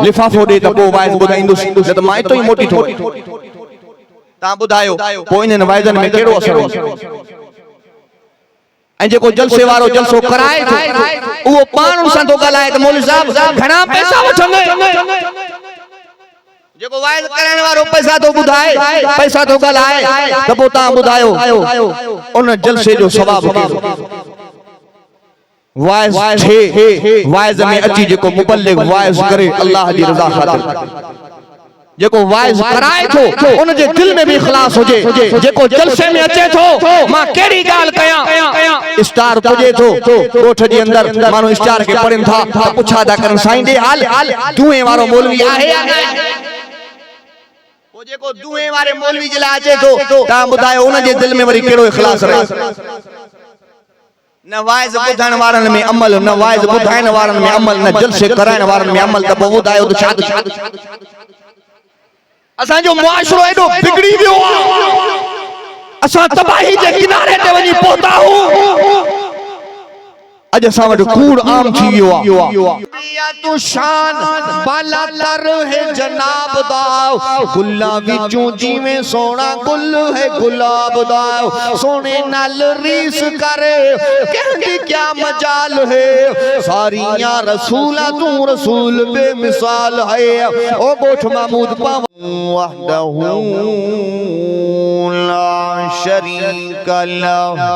लिफाफो दे त पोइ वाइज़ ॿुधाईंदुसि, न त मां इतो ई मोटी थो तव्हां ॿुधायो पोइ इन्हनि वाइज़नि में कहिड़ो असर हो। ऐं जेको जलसे वारो जलसो कराए थो उहो पाण उन सां थो ॻाल्हाए त मौलवी साहब घणा पैसा वठंदे, जेको वाइज़ कराइण वारो पैसा तो ॿुधाए पैसा तो ॻाल्हाए त पोइ तव्हां ॿुधायो उन जलसे जो सवाबु कहिड़ो। वाइज़ थे वाइज़ में अची जेको मुबल्लिग वाइज़ करे अल्लाह जी रज़ा ख़ातिर, जेको वाइज़ कराए थो उन जे दिल में भी इखलास हुजे, जेको जलसे में अचे थो मां केड़ी गाल कया स्टार पुजे थो कोठ जे अंदर मानो स्टार के पढ़न था त पुछा था करन साईं दे हाल दुए वारो मौलवी आहे या न, वो जेको दुए वारे मौलवी जे लाइ अचे थो ता ॿुधायो उन जे दिल में वरी केड़ो इखलास रहे। न वाइज़ ॿुधण वारन में अमल, न वाइज़ ॿुधाइण वारन में अमल, न जलसे कराइण वारन में अमल, त पोइ ॿुधायो त छा असा जो मुआशरो एडो बिगड़ी वियो आहे, असा तबाही जे किनारे ते वञी पहुता हूं। अज असा वटि कूड़ आम थी वियो आहे। तू शान बाला तर है जनाब दाओ, गुला विचों जीवे सोना गुल है गुलाब दाओ, सोने नाल रीस करे कहंदी क्या मजाल है, सारियां रसूला तू रसूल बेमिसाल है। ओ गोठ महमूद पावा वहदहू ला शरीक लहू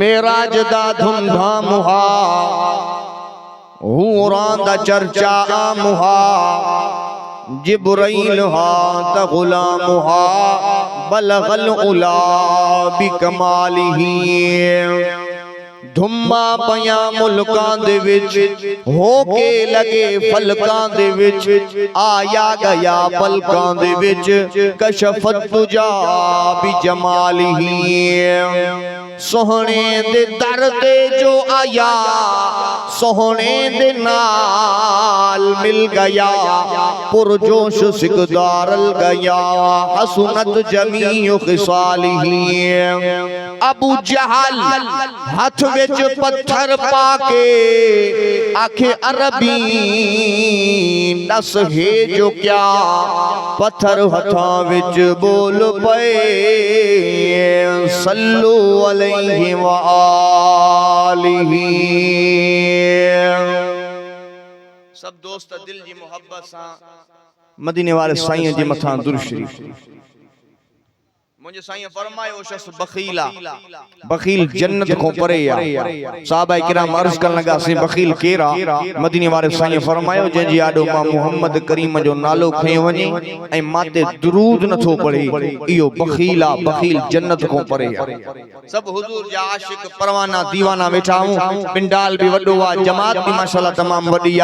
मेराज दा धूमधाम हा हूरां दा चर्चा आम हा जिब्राइल हा त गुलाम हा बलगल उला बिकमालिही धुम्मा पया मुल्कां दे विच होके लगे फलकां दे विच आया गया पलकां दे विच कशफत तुजा बि जमालिही सोहने दे दर ते जो आया सोहने दे नाल मिल गया पुरजोश सिकदारल गया हसनत जमीउ खिसालिही अबू जहल हाथ विच पत्थर पाके आखे अरबी दस है जो क्या पत्थर हथां विच बोल पे सल्लु अलैहि व आलिही। सब दोस्त दिल जी मोहब्बत सां मदीने वाले साईं जे मथां दुरूद शरीफ मुझे साईं फरमायो शख्स बखीला बखील जन्नत को परे या साहबा किराम अर्ज करन लगा से बखील केरा मदीने वाले साईं फरमायो जंजी आडो मां मोहम्मद करीम जो नालो खई वने ए माते दुरूद न थो पढ़े इयो बखीला बखील जन्नत को परे या सब हुजूर जा आशिक परवाना दीवाना बैठा हूं पिंडाल भी वडो वा जमात भी माशाल्लाह तमाम वडी आ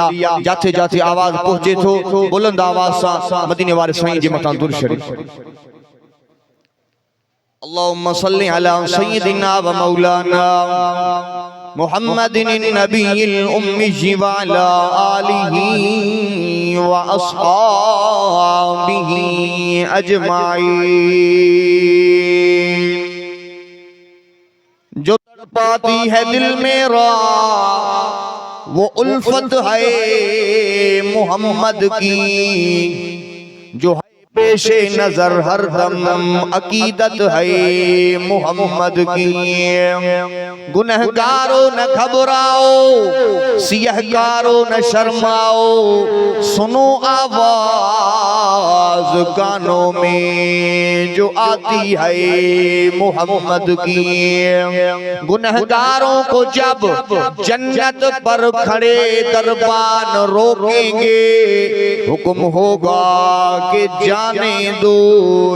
जाथे जाथे आवाज पहुंचे थो बुलंद आवाज सा मदीने वाले साईं जे मथा दुरूद शरीफ अल्लाहुम्मा सल्ली अला सय्यिदिना व मौलाना मुहम्मदिन नबील उम्मी व अला आलिही व अस्हाबिही अजमाइन। जो तड़पाती है दिल मेरा वो उल्फत है मोहम्मद की, जो पेशे नजर हर दम अकीदत है मोहम्मद की। गुनहगारों न घबराओ सियहकारों न शर्माओ, सुनो आवाज कानों में जो आती है मोहम्मद की। गुनहगारों को जब जन्नत पर खड़े दरबान रोकेंगे, हुक्म होगा कि जाने दो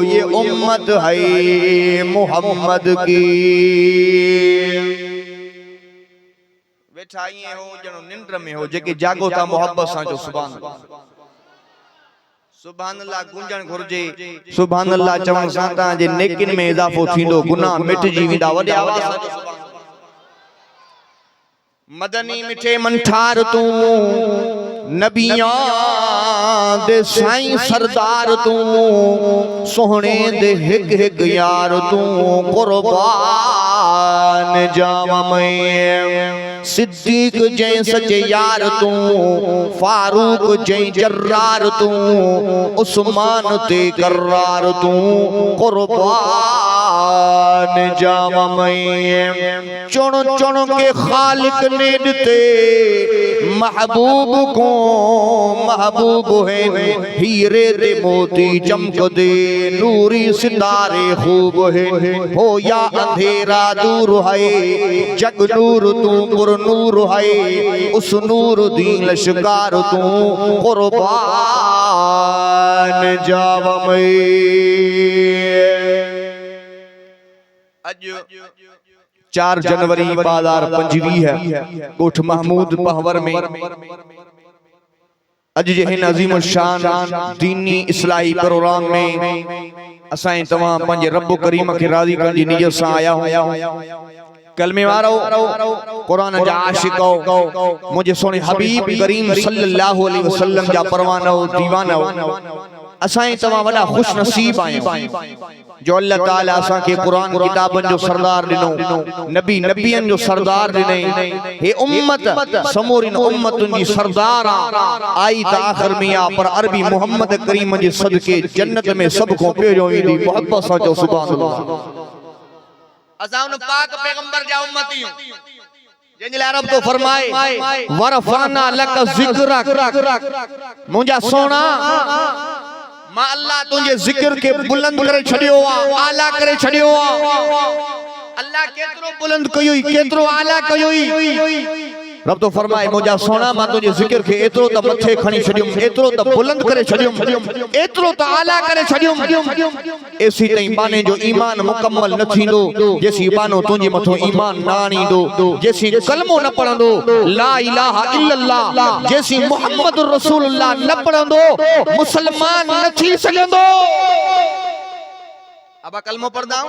ये उम्मत है मोहम्मद की। वेठाइए हो जनो निंद्र में हो जेके जागो था मोहब्बत सां जो सुभान अल्लाह सुभान अल्लाह गुंजन घुर्जे। सुभान अल्लाह चवण सां तां जे नेकिन में इजाफो थींदो, गुनाह मिटजी वेंदा। वडे आवाज सां मदनी मिठे मंठार तू नबियां दे साईं सरदार तू, सोहणे दे हिक हिक यार तू कुर्बान जावा मैं। सिद्दीक जै सचे यार तू, फारूक जै जर्रार तू, उस्मान ते करार तू कुर्बान जावा मैं। चुन चुन के खालिक ने दिते महबूब को, महबूब है हीरे दे मोती चमक दे, नूरी सितारे खूब है हो या अंधेरा दूर है, जग नूर तू पुर नूर है, उस नूर दी लश्कार तू कुर्बान जावा मैं। 4 जनवरी 2025 है कोठ महमूद पहवर में अज जे हिन अजीम शान दीनी इस्लाही प्रोग्राम में असां तमाम पंहिंजे रब करीम खे राज़ी करण जी नियत सां आया आहियूं। कलमे वारो कुरान जा आशिको मुझे सोने हबीब करीम सल्लल्लाहु अलैहि वसल्लम जा परवाना दीवाना असां तमाम वडा खुश नसीब आहियूं जो अल्लाह ताला असां के कुरान किताबन जो सरदार दिनो, नबी नबियन जो सरदार दिने। हे उम्मत समूरिन उम्मतुन जी सरदार आई त आखिर में आ, पर अरबी मोहम्मद करीम जे सदके जन्नत में सब को पेरो ईंदी मोहब्बत सां जो सुभान अल्लाह। असां उन पाक पैगंबर जा उम्मती जंहिं लाइ रब तो फरमाए वरफाना लक ज़िक्रक, मुंहिंजा सोना मां अल्लाह तुझे जिक्र के बुलंद करे छड़ियो आ, आला करे छड़ियो आ। अल्लाह केतरो बुलंद कयोई केतरो आला कयोई। रब तो फरमाए मुंहिंजा सोना मां तुझे जिक्र के एतरो त मथे खणी छड़ियो, एतरो त बुलंद करे छड़ियो, एतरो त आला करे छड़ियो। ऐसी तई बाने जो ईमान मुकम्मल न थींदो जेसी बानो तुझे मथो ईमान ना आनींदो, जेसी कलमो न पढ़ंदो ला इलाहा इल्लल्लाह, जेसी मुहम्मदुर रसूलुल्लाह न पढ़ंदो मुसलमान न थी सघंदो। अब कलमो पढ़दा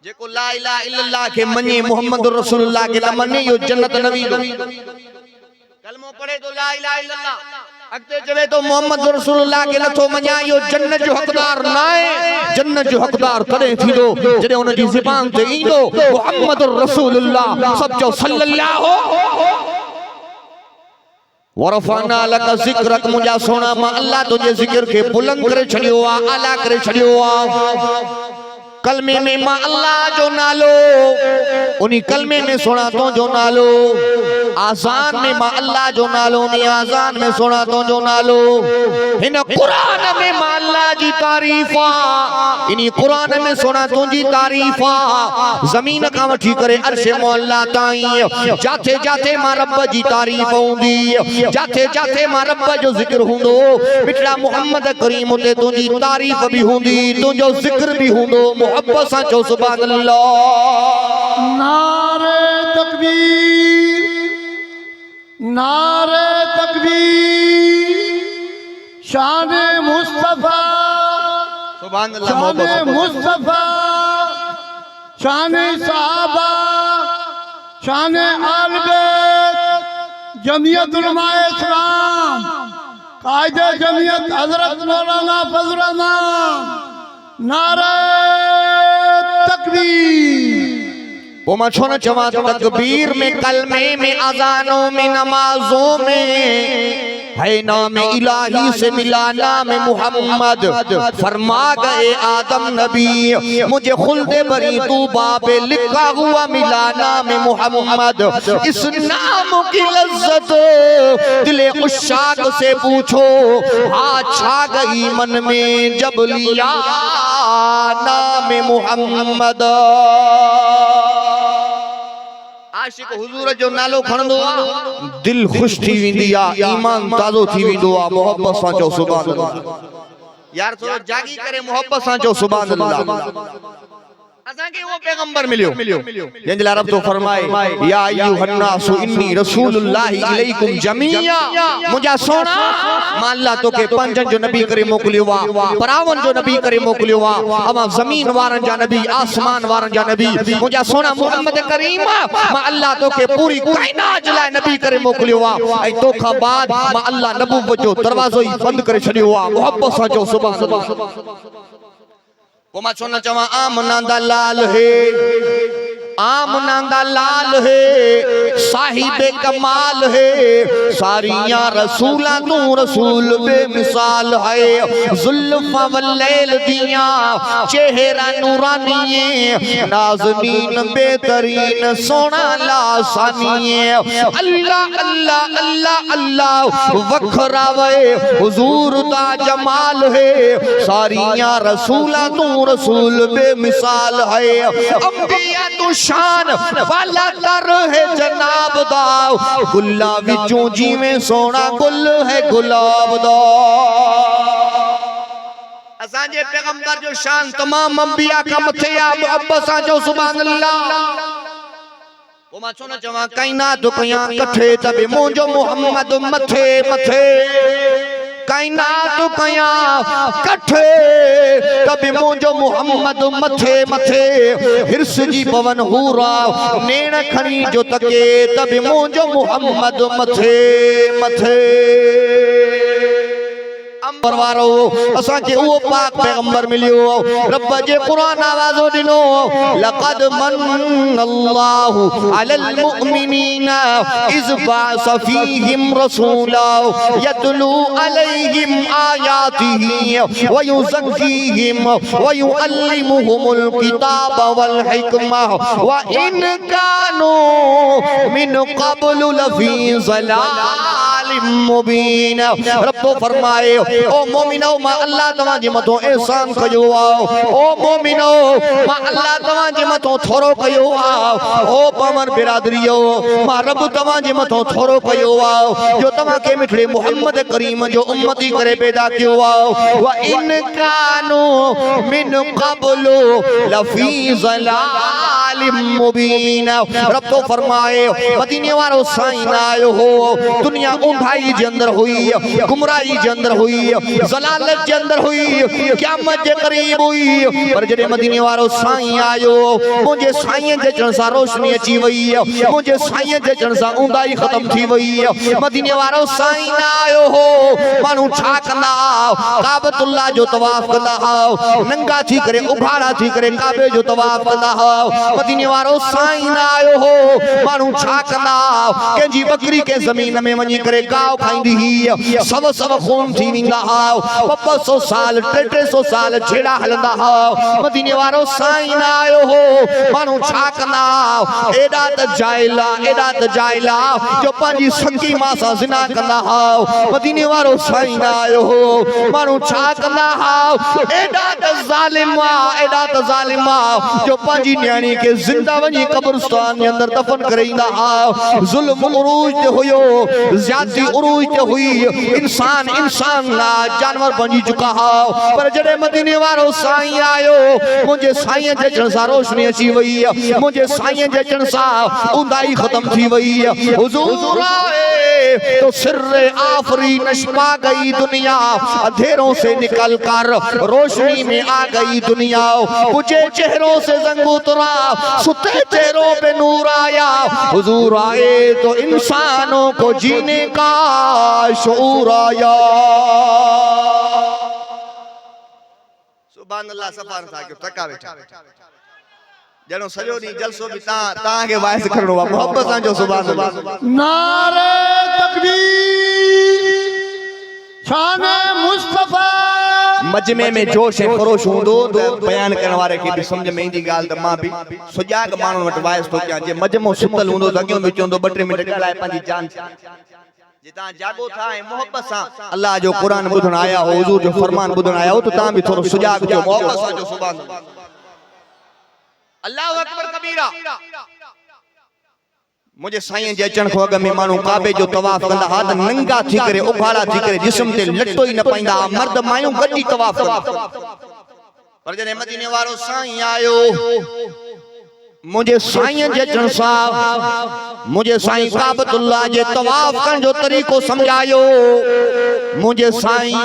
जेको ला इलाहा इल्लल्लाह के मने मुहम्मदुर रसूलुल्लाह के न मने यो जन्नत न वेंदो। कलमो पढ़े तो ला इलाहा इल्लल्लाह, अगते चवे तो मुहम्मदुर रसूलुल्लाह के नथो मञा यो जन्नत जो हकदार न आहे। जन्नत जो हकदार तॾहिं थींदो जॾहिं उन जी ज़ुबान ते ईंदो मुहम्मदुर रसूलुल्लाह, सब जो सल्लल्लाहु। वरफाना लक ज़िक्रक, मुंहिंजा सोना मां अल्लाह तुझे ज़िक्र के बुलंद करे छड़ियो आ, आला करे छड़ियो आ। कलमे में मां अल्लाह जो नालो, उन्हीं कलमे में सुना तो जो नालो, आज़ान में मां अल्लाह जो नालो, उन्हीं आज़ान में सुना तो जो नालो, हिन कुरान में मां अल्लाह जी तारीफा इनी कुरान में सोना तुंजी तारीफा जमीन का वठी करे अर्श मौला ताईं जाते जाते मां रब जी तारीफ होंदी जाते जाते मां रब जो जिक्र हुंदो मिठड़ा मोहम्मद करीम ते तुंजी तारीफ भी हुंदी तुंजो जिक्र भी हुंदो मोहब्बत सा चो सुभान अल्लाह नारे तकबीर नारे तकबीर शान मुस्तफा सुभान अल्लाह शान मुस्तफा शान साहबा शान आल बैत जमीयत उलमाए इस्लाम कायदे जमीयत हजरत मौलाना फजल रहमान नारे तकबीर वो मैं छोना चवा तकबीर में कलमे में अजानों में नमाजों में है नाम इलाही से मिला नाम मोहम्मद फरमा गए आदम नबी मुझे खुल्दे बरी तू बाबे लिखा हुआ मिला नाम मोहम्मद इस नाम की लज्जत दिले उशाक से पूछो हाथ छा गई मन में जब लिया नाम मोहम्मद आशिक हुजूर जो नालो खणंदो दिल खुश थी वेंदी आ ईमान ताज़ो थी वेंदो आ मोहब्बत सां चो सुभान अल्लाह यार थोड़ो जागी करे मोहब्बत सां चो सुभान अल्लाह असा के वो पैगंबर मिलियो जंहिंजे लाइ रब तो फरमाए या अय्युहन नासु इन्नी रसूलुल्लाहि इलैकुम जमीया मुंहिंजा सोना मां अल्लाह तोखे पंजनि जो नबी करे मोकिलियो आ परावन जो नबी करे मोकिलियो आ अमा ज़मीन वारनि जा नबी आसमान वारनि जा नबी मुंहिंजा सोना मोहम्मद करीम मां अल्लाह तोखे पूरी कायनात जे लाइ नबी करे मोकिलियो आ ऐं तोखां बाद मां अल्लाह नबूवत जो दरवाज़ो ई बंदि करे छॾियो आ मोहब्बत सां चओ सुभान अल्लाह वो मैं सुनना चाहवा आमना दा लाल है आमना दा लाल है साहिबे कमाल है सारियां रसूला तू रसूल बेमिसाल है जुल्फा वल्लैल दिया चेहरा नूरानी नाज़नीन बेहतरीन सोना लासानी अल्लाह अल्लाह अल्लाह अल्लाह वखरा वे हुजूर दा जमाल है सारियां रसूला तू रसूल बेमिसाल है अंबिया तू शान वाला तर है जनाब दा गुल्ला विचों जीवें सोना गुल है गुलाब दा असां जे पैगंबर जो शान तमाम अंबिया का मथे आ मोहब्बत सां जो सुभान अल्लाह वो मां चोना चवा कायनात कया कठे तबे मुंजो मोहम्मद मथे मथे कायनात कया कठे तबे मुंजो मोहम्मद मथे मथे हिरस जी पवन हूरा नेण खणी जो तके तबे मुंजो मोहम्मद मथे मथे अंबर वारो असा के वो पाक पैगंबर मिलियो रब जे कुरान आवाजो दिनो लक़द मन्नल्लाहु अलल मुमिनीना इज़ बअस फीहिम रसूला यतलू अलैहिम आयातिही व युज़क्कीहिम व युअल्लिमुहुमुल किताब वल हिकमा व इन कानू मिन क़ब्लु लफी ज़लालिम मुबीन रब फरमाए ओ मोमिनो मां अल्लाह तवा जे मथो एहसान कयो आ ओ मोमिनो मां अल्लाह तवा जे मथो थोरो कयो आ ओ पमर बिरादरियो मां रब तवा जे मथो थोरो कयो आ जो तवा के मिठड़े मोहम्मद करीम जो उम्मती करे पैदा कयो आ व इन कानू मिन क़ब्लु लफी ज़लालिम मुबीन रब तो फरमाए मदीने वारो साईं आयो हो दुनिया ऊंधाई जे अंदर हुई गुमराही जे अंदर हुई ज़लालत जे अंदर हुई क़यामत जे करीब हुई पर जडे मदीने वारो साईं आयो मुझे साईं जे चण सा रोशनी अची वई मुझे साईं जे चण सा ऊंधाई खत्म थी वई मदीने वारो साईं आयो हो मानू छा कंदा काबतुल्लाह जो तवाफ कंदा नंगा थी करे उभाड़ा थी करे काबे जो तवाफ कंदा मदीने वारो साईं न आयो हो मानू छा कंदा कंहिंजी बकरी के ज़मीन में वञी करे गांव खाईंदी ही सब खून थी वेंदा हा 200 साल 300 साल छेड़ा हलंदा हा मदीने वारो साईं न आयो हो मानू छा कंदा एडा त जाइला जो पंहिंजी संगी मां सां ज़िना कंदा हा मदीने वारो साईं न आयो हो मानू छा कंदा हा एडा त ज़ालिम जो पंहिंजी न्याणी के जिंदा वञी कब्रिस्तान के अंदर दफन करेंदा हा जुल्म उरूज ते हुयो ज्यादती उरूज ते हुई इंसान ला जानवर बनी चुका हा पर जडे मदीने वारो साईं आयो मुझे साईं जे अचण सां रोशनी अची वई मुझे साईं जे अचण सां उंदाई खत्म थी वई हुजूर आए तो सिर्रे आफरी नशपा गई दुनिया अंधेरों से निकल कर रोशनी में आ गई दुनिया मुझे चेहरों से जंग उतरा सुते चेहरों पे नूर आया हुजूर आए तो इंसानों को जीने का शऊर आया सुभान अल्लाह सफान सा के टका बैठा जणो सजो नी जलसो भी ता के वाइस करनो मोहब्बत सां जो सुभान अल्लाह नारे तकबीर शान मुस्तफा मजमे में जोश है खरोश होंदो तो बयान करने वाले के भी समझ में इंदी गाल त मां भी सुजाग मानन वट वाइस तो क्या जे मजमो सुतल होंदो दगियो में चोंदो 2-3 मिनट गालाए पंजी जान जिता जागो था मोहब्बत सा अल्लाह जो कुरान बुधन आया हो हुजूर जो फरमान बुधन आया हो तो ता भी थोरो सुजाग जो मोहब्बत सा जो सुभान अल्लाह अकबर कबीरा मुझे साईं जे अचण खो अग में मानू काबे जो तवाफ कंदा हा त नंगा थी करे उघाड़ा थी करे जिस्म ते लटो ही न पाइंदा मर्द मायूं गड्डी तवाफ कंदा पर जने मदीने वारो साईं आयो मुझे साईं जे अचण सां मुझे साईं काबतुल्लाह जे तवाफ करण जो तरीको समझायो मुझे साईं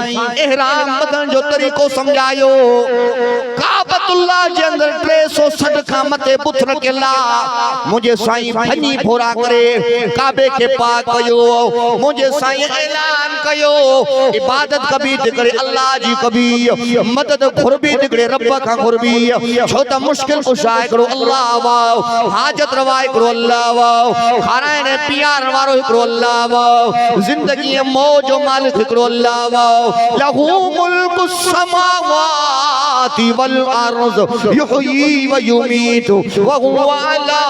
इहराम बदन जो तरीको समझायो काबतुल्लाह जे अंदर 360 का मते पुत्र केला मुझे साईं भनी फोरा करे काबे के पाक कयो मुझे साईं ऐलान कयो इबादत कभी करे अल्लाह जी कभी मदद घुरबी करे रब का घुरबी छो त मुश्किल कुशाए करो अल्लाह वाओ हाजत रवाए करो अल्लाह वाओ खाराए ने प्यार वारो हिकरो अल्लाह वाओ जिंदगी मौज मालिक हिकरो अल्लाह वाओ लहू मुल्क समावाति वल अर्ज़ युहयी व युमीत व हुवा अला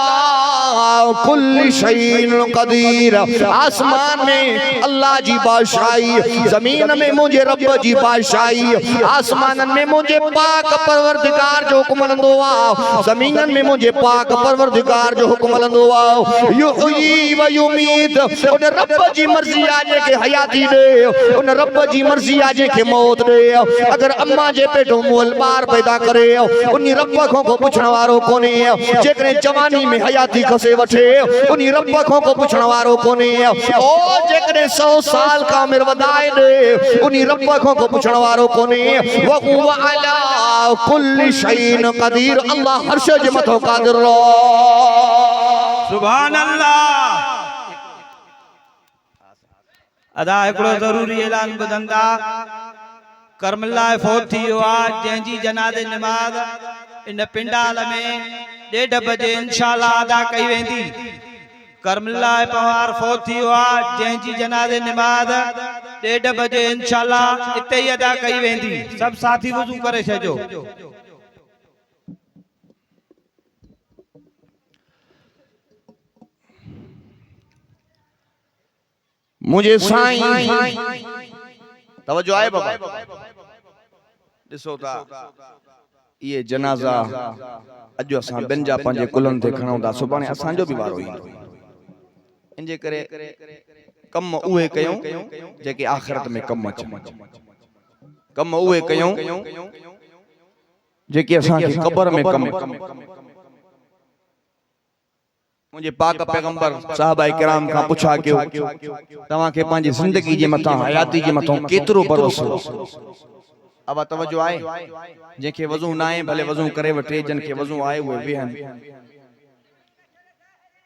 कुल्ली शैइन कदीर आसमान में अल्लाह जी बादशाही जमीन में मुझे रब जी बादशाही आसमान में मुझे पाक परवरदिगार जो हुक्म लंदो आ जमीन में मुझे पाक परवरदिगार जो हुक्म लंदो आ युहयी व युमीत उन रब जी मर्जी आजे के हयाती दे उन रब जी मर्जी आजे के मौत दे अगर अम्मा जे पेटो मोल बार पैदा करे उन रब को पुछण वारो कोने जेकरे जवानी में हयाती खसे वठे उन रब को पुछण वारो कोने ओ जेकरे 100 साल का उम्र वधाए दे उन रब को पुछण वारो कोने व हुवा अला कुल्ली शैइन कदीर अल्लाह हर शय जे मथो कादिर रो सुभान अल्लाह अदा एकड़ो जरूरी ऐलान बुधंदा करमल्ला फौत थी आज जंजी जनाज़े नमाज इन पिंडाल में 1:30 बजे इंशाअल्लाह अदा कई वेंदी करमल्ला पवार फौत थी आज जंजी जनाज़े नमाज 1:30 बजे इंशाअल्लाह इते ही अदा कई वेंदी सब साथी वुजू करे छजो मुझे साईं तवज्जो आए बाबा दिसो ता ये जनाजा अजो असां बिन जा पंजे कुलन ते खणो ता सुभाणे असां जो भी वारो ईंदो इनजे करे कम उहे कयूं जेके आखिरत में कम अचन कम उहे कयूं जेके असां के कब्र में कम मुझे पाक पैगंबर साहबा किराम का पूछा क्यों तवा के पांजी जिंदगी जे मथा हयाती जे मथो केतरो भरोसो अब तवज्जो आए जेके वजू ना आए भले वजू करे वठे जन के वजू आए वो वेहन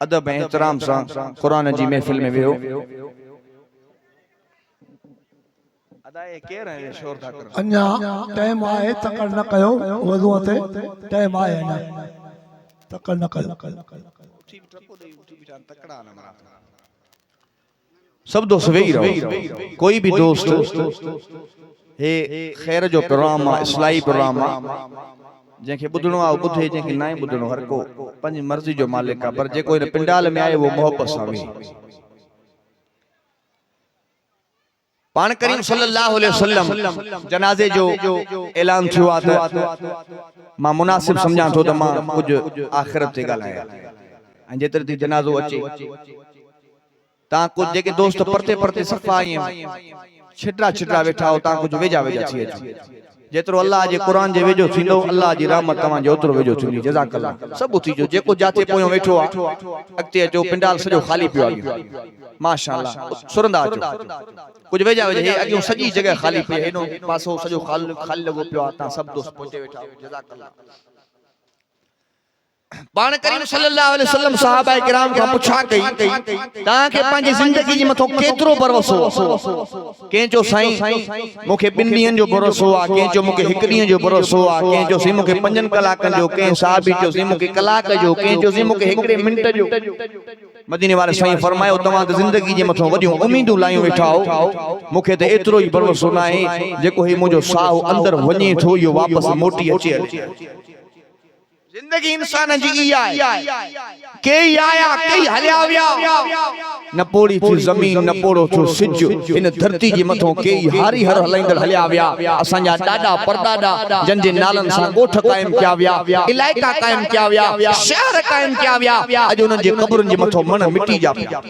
अदब एहतराम सा कुरान जी महफिल में वेहो अदाए केर है शोर था कर अन्या टाइम आए तकड़ न कयो वजू ते टाइम आए ना तकल नकल सब दोस्त वेही रहो। कोई भी दोस्त हे खैर जो प्रोग्राम आहे, इस्लाही प्रोग्राम आहे, जंहिंखे ॿुधणो आहे ॿुधे, जंहिंखे न ॿुधणो, हर को पंहिंजी मर्ज़ी जो मालिक आहे, पर जेको हिन पिंडाल में आहे वो मोहब्बत सां वेही। पाण करीम सल्लल्लाहु अलैहि वसल्लम जनाज़े जो ऐलान थियो आहे त मां मुनासिब समझां थो त मां कुझु आख़िरत ते ॻाल्हायां, ऐं जेतिरे थी जनाज़ो अचे तव्हां कुझु जेके दोस्त परते परते सफ़ा ईअं छिटरा छिटरा वेठा हो, तव्हां कुझु वेझा वेझा थी अचो। जेतिरो अल्लाह जे क़ुरान जे वेझो थींदो, अल्लाह जी रहमत तव्हांजो ओतिरो वेझो थींदी। जज़ाकल्लाह। सभु थी जो जेको जाते पोयों वेठो आहे अॻिते अचो, पिंडाल सॼो ख़ाली पियो आहे, माशाअल्लाह, सुरंदा अचो, कुझु वेझा वेझा। हे अॻियों सॼी जॻह ख़ाली पई, हेॾो पासो सॼो ख़ाली लॻो पियो आहे, तव्हां सभु दोस्त पहुचे वेठा आहियो। जज़ाकल्लाह। पाण करीम सल्लल्लाहु अलैहि वसल्लम सहाबा किराम खां पुछा कई, तव्हांखे पंहिंजी ज़िंदगी जे मथां केतिरो भरोसो? कंहिंजो साईं मूंखे 2 ॾींहंनि जो भरोसो आहे, कंहिंजो मूंखे 1 ॾींहं जो भरोसो आहे, कंहिंजो साईं मूंखे 5 कलाकनि जो, कंहिं साहबी जो साईं मूंखे कलाक जो, कंहिंजो साईं मूंखे 1 मिंट जो। मदीने वारे साईं फरमायो, तव्हां त ज़िंदगी जे मथां वॾियूं उम्मीदूं लायूं वेठा हो, मूंखे त एतिरो ई भरोसो न आहे जेको ही मुंहिंजो साहु अंदर वञे थो, इहो वापसि मोटी अचे। जिंदगी इंसान जी इहा आहे, कई आया कई हलिया विया, न पोड़ी थी ज़मीन न पोड़ो थियो सिज, इन धरती जे मथां कई हारी हर हलाईंदड़ हलिया विया। असांजा ॾाॾा परॾाॾा जन जे नालनि सां ॻोठ क़ाइम कया विया, इलाइक़ा क़ाइम कया विया, शहर क़ाइम कया विया, अॼु उन्हनि जे क़बरुनि जे मथां मण मिटी जा पिया।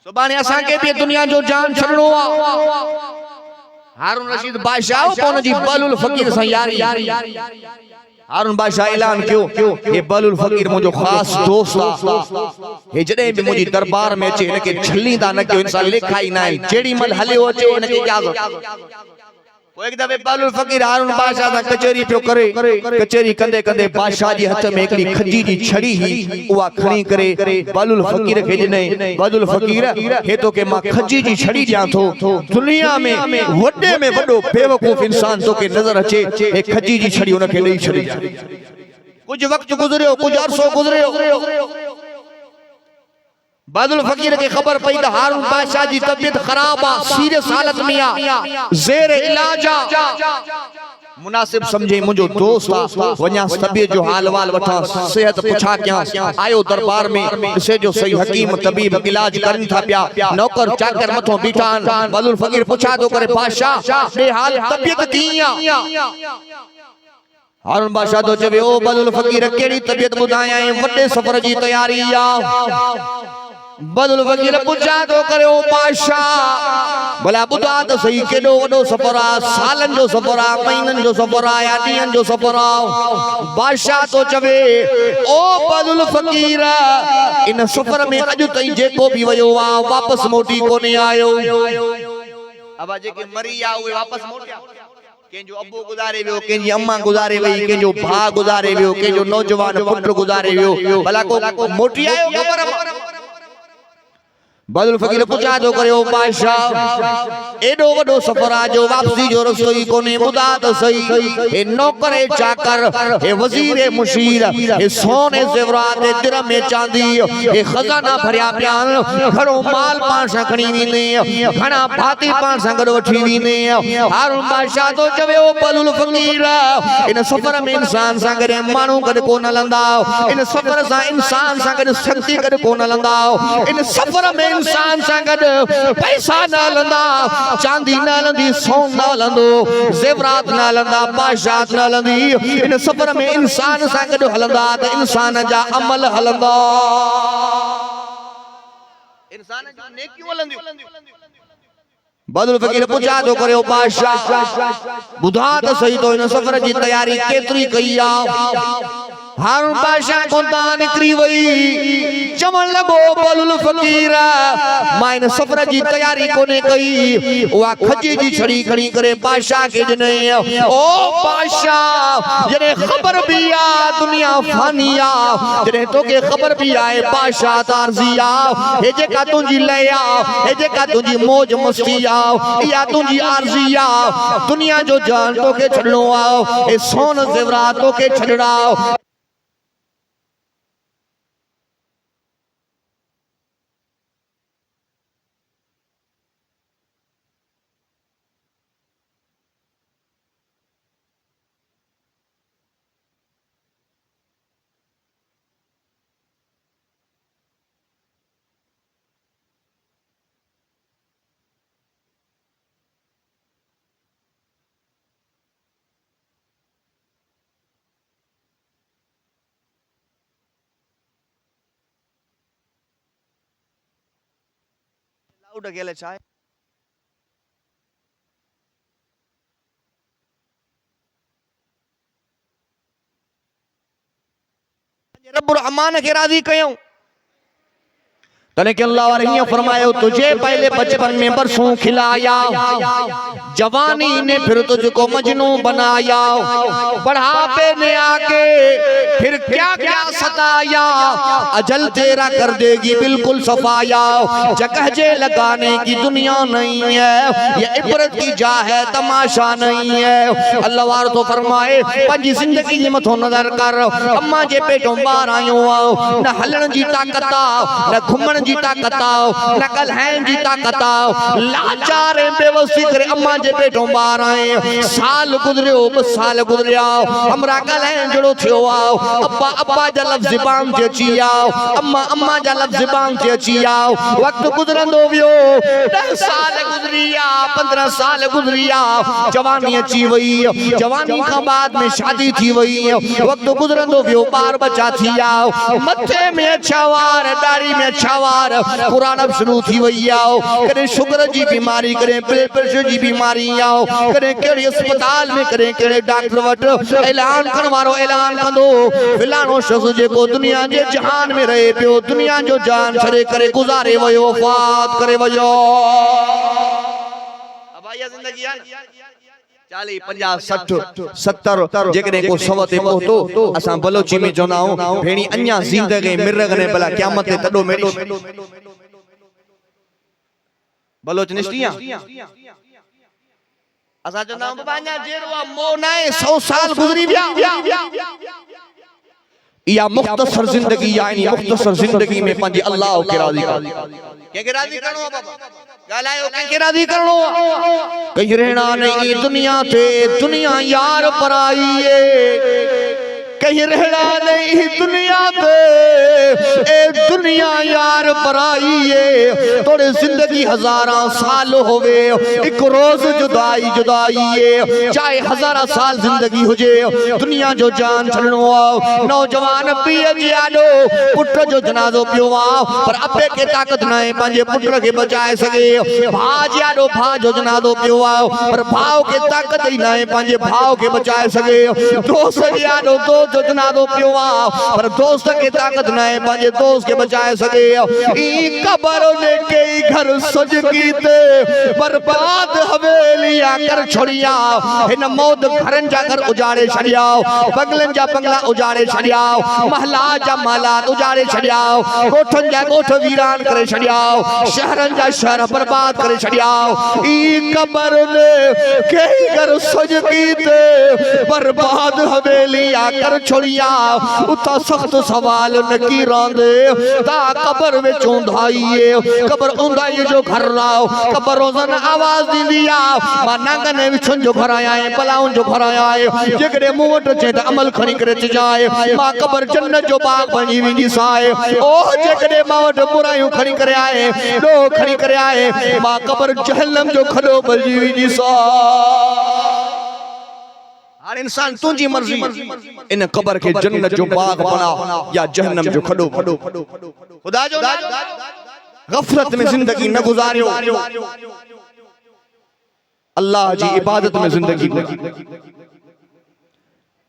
सुभाणे असांखे बि दुनिया जो जान छॾणो आहे। हारून रशीद बादशाह कोन जी बलुल फ़कीर सां यारी। हारून बादशाह ऐलान कयो, हे बलुल फ़कीर मुंहिंजो ख़ास दोस्त आहे, हे जॾहिं बि मुंहिंजी दरबार में अचे हिनखे छलींदा न कयो, इंसान लिखाई न आहे, जेॾी महिल हलियो अचे हिनखे इजाज़त। पोइ हिकु दफ़े बलुल फ़कीर हारून बादशाह सां कचहरी पियो करे, कचहरी कंदे कंदे बादशाह जे हथ में हिकिड़ी खजी जी छड़ी हुई, उहा खणी करे बलुल फ़कीर खे ॾिनई। बलुल फ़कीर, हे तोखे मां खजी जी छड़ी ॾियां थो, दुनिया में वॾे में वॾो बेवकूफ़ इंसान तोखे नज़र अचे, हे खजी जी छड़ी हुनखे ॾेई छॾी। कुझु वक़्तु गुज़रियो, कुझु अरसो गुज़रियो, बलुल फ़कीर के खबर पई त हारून बादशाह जी तबियत खराब आ, सीरियस हालत में आ, ज़ेर इलाज आ। मुनासिब समझे मुंहिंजो दोस्त आ, वञा तबियत जो हाल वाल वठां, सेहत पुछा कयां। आयो दरबार में, ॾिसे जो सही हकीम तबीब इलाज करनि था पिया, नौकर चाकर मथों बीठा आहिनि। बलुल फ़कीर पुछा थो करे, बादशाह ॾे हाल तबियत कीअं आ? हारून बादशाह तो चवे, ओ बलुल फ़कीर कहिड़ी तबियत ॿुधायां, वॾे सफ़र जी तयारी आ। बलुल फ़कीर पुछा थो करे, ओ बादशाह भला ॿुधा त सही, केॾो वॾो सफ़र आ, सालनि जो सफ़र आ, महीननि जो सफ़र आ, या ॾींहंनि जो सफ़र आ? बादशाह तो चवे, ओ बलुल फ़कीर इन सफ़र में अॼु ताईं जेको बि वियो आ वापसि मोटी कोन्हे आयो। अब जेके मरी आ उहे वापसि मोटिया, कंहिंजो अबू गुज़ारे वियो, कंहिंजी अम्मा गुज़ारे वई, कंहिंजो भाउ गुज़ारे वियो, कंहिंजो नौजवान पुट गुज़ारे वियो, भला को मोटी आयो ख़बर? बलुल फ़कीर पुछा थो करे, ओ बादशाह एॾो वॾो सफ़र आ जो वापसी जो रस्तो ई कोन्हे, ॿुधा त सही, हे नौकर चाकर, हे वज़ीर मुशीर, हे सोने ज़ेवरात, हे दिरहम चांदी, हे खज़ाना भरिया पिया आहिनि, घणो माल पाण सां खणी वेंदे, घणा भाती पाण सां गॾु वठी वेंदे। हारून बादशाह तो चवे, ओ बलुल फ़कीर इन सफ़र में इंसान सां गॾु माण्हू गॾु कोन हलंदा, इन सफ़र सां इंसान सां गॾु शक्ति गॾु कोन हलंदा, इन सफ़र में इंसान सां गॾु पैसा न हलंदा, चांदी न हलंदी, सोन न हलंदो, ज़ेवरात न हलंदा, बादशाहत न हलंदी, इन सफ़र में इंसान सां गॾु हलंदा त इंसान जा अमल हलंदा, इंसान जी नेकियूं हलंदियूं। बलुल फ़कीर पुछा थो करे, ओ बादशाह ॿुधा त सही तो इन सफ़र जी तयारी केतिरी कई आ? हारून बादशाह को दान निकरी वई, चवण लॻो, बलुल फ़कीर मां इन सफ़र जी तयारी कोन्हे कई। उहा खजी जी छड़ी खणी करे बादशाह खे ॾिनई। ओ बादशाह जॾहिं ख़बर बि आ दुनिया फ़ानी आ, जॾहिं तोखे ख़बर बि आहे बादशाह तारज़ी आ, हे जेका तुंहिंजी लय आ, हे जेका तुंहिंजी मौज मस्ती आ, इहा तुंहिंजी आरज़ी आ, दुनिया जो जान तोखे छॾणो आ, हे सोन ज़ेवरात तोखे छॾणा। उड़ गेले चाहे रब्बुल रहमान के राजी कयूं तने के अल्लाह वाले यूं फरमायो तुझे पहले बचपन में बरसों खिलाया जवानी ने फिर तुझको मजनू बनाया बढ़ापे ने आके फिर क्या क्या सताया अजल तेरा कर देगी बिल्कुल सफाया जगह जे लगाने की दुनिया नहीं है ये इबरत की जा है तमाशा नहीं है अल्लाह वार तो फरमाए पंजी जिंदगी जी मथो नजर कर अम्मा जे पेटों बाहर आयो न हलण जी ताकत न घुमण जी ताकत न ॻाल्हाइण जी ताकत लाचार ऐं बेवसी करे अम्मा जे पेटों बाहर आए साल गुजरियो 2 साल गुजरिया हमरा ॻाल्हाइण जहिड़ो थियो आहे अब्बा अब्बा जा लफ़्ज़ ज़बान ते अची विया अम्मा अम्मा जा लफ़्ज़ ज़बान ते अची विया वक़्तु गुजरंदो वियो 10 साल गुजरी विया 15 साल गुजरी विया जवानी अची वई जवानी खां बाद में शादी थी वई वक़्तु गुजरंदो वियो ॿार बच्चा थी विया मथे में अछा वार दाढ़ी में अछा वार पुराना शुरू थी वई आहे कॾहिं शुगर जी बीमारी कॾहिं ब्लड प्रेशर जी बीमारी आहे कॾहिं कहिड़े अस्पताल में कॾहिं कहिड़े डॉक्टर वटि ऐलान करण वारो ऐलान कंदो फिलानो शख़्स जेको दुनिया जे जहान में रहे पियो दुनिया जो जान छॾे करे गुज़ारे वियो वफ़ात करे वियो अब इहा ज़िंदगी आहे 40 50 60 70 जेकॾहिं को 100 ते पहुतो असां बलोची में चवंदा आहियूं भेणी अञा ज़िंदगी मिरग ने भला क़यामत ते तॾो मेरी बलोच निश्चिया असां चवंदा आहियूं बाबा अञा जेरो आहे मोह न आहे 100 साल गुज़री विया या मुख्तसर जिंदगी यानी मुख्तसर जिंदगी में पंहिंजे अल्लाह के राज़ी के राज़ी करणो आहे बाबा गालायो के राज़ी करणो आहे कहीं रहना नहीं दुनिया ते दुनिया यार पराई है कहीं रहना नहीं दुनिया पे ए दुनिया यार पराई है तोड़े जिंदगी हजारा साल होवे एक रोज जुदाई जुदाई है चाहे हजारा साल जिंदगी हुजे दुनिया जो जान छड़नो नौजवान पिए जियाडो पुत्र जो जनाजो पियो पर अबे के ताकत ना है पंजे पुत्र के बचाए सके भा जियाडो भा जो जनाजो पियो पर भाव के ताकत ही ना है पंजे भाव के बचाए सके दोस्त जियाडो जो जनाजो पियो पर दोस्त के ताकत न है पंहिंजे दोस्त के बचाए सके ई कब्र ने कई घर सज कीते बर्बाद हवेलियां कर छोड़िया हिन मौत घरन जा घर उजाड़े छड़िया बंगलन जा बंगला उजाड़े छड़िया महला जा महलात उजाड़े छड़िया गोठन जा गोठ वीरान करे छड़िया शहरन जा शहर बर्बाद करे छड़िया ई कब्र ने कई घर सज कीते बर्बाद हवेलियां कर छोड़िया उता सख्त सवाल नकीरां दे ता कब्र में चौंधाई कब्र उंदाई जो घर राव कब्र रोजन आवाज दींदिया मां नांगने विछन जो घर आया है पलाउन जो घर आया है जेकरे मुंह वट चे त अमल खणी करे जाए मां कब्र जन्नत जो बाग बनी विंदी साए ओ जेकरे मां वट बुराइयूं खणी करे आए लो खणी करे आए मां कब्र जहन्नम जो खडो बजी विंदी सा हर इंसान तुझी मर्जी इन कब्र के जन्नत जो बाग बना या जहन्नम जो खडो खुदा जो गफलत में जिंदगी न गुजारियो अल्लाह जी इबादत में जिंदगी